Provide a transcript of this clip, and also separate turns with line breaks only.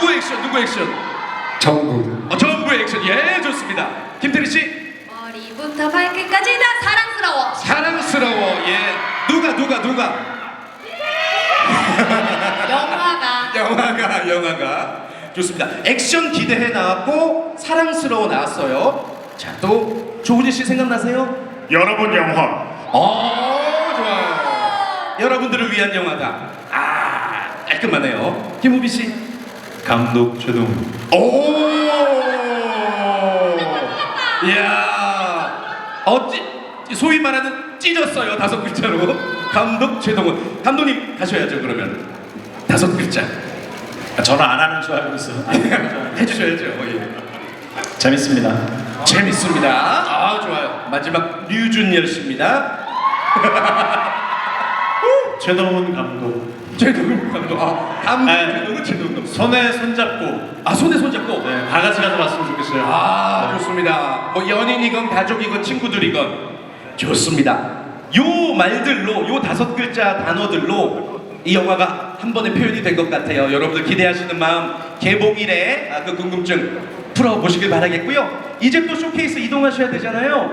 누구 액션? 누구 액션?
정국.
정부 액션. 예, 좋습니다. 김태리 씨.
머리부터 발끝까지 다 사랑스러워.
사랑스러워. 예. 누가? 영화가 좋습니다. 액션 기대해 나왔고 사랑스러워 나왔어요. 자, 또 조은희 씨 생각나세요?
여러분 영화.
좋아요. 여러분들을 위한 영화다. 깔끔하네요. 김우빈 씨.
감독 최동훈.
이야. 소위 말하는 찢었어요. 5글자로. 감독 최동훈. 감독님 가셔야죠. 그러면 5글자.
저는 안 하는 줄 알고 있어.
해주셔야죠. 예.
재밌습니다.
재밌습니다. 좋아요. 마지막 류준열 씨입니다.
최동훈 감독.
최동훈 감독. 감독
네.
최동훈 감독.
손에 손잡고.
손에 손잡고.
네, 다 같이 가서 봤으면 좋겠어요.
좋습니다. 뭐 연인이건 가족이건 친구들이건 좋습니다. 요 말들로 요 5글자 단어들로 이 영화가 한 번에 표현이 된 것 같아요. 여러분들 기대하시는 마음 개봉일에 그 궁금증 풀어보시길 바라겠고요. 이제 또 쇼케이스 이동하셔야 되잖아요.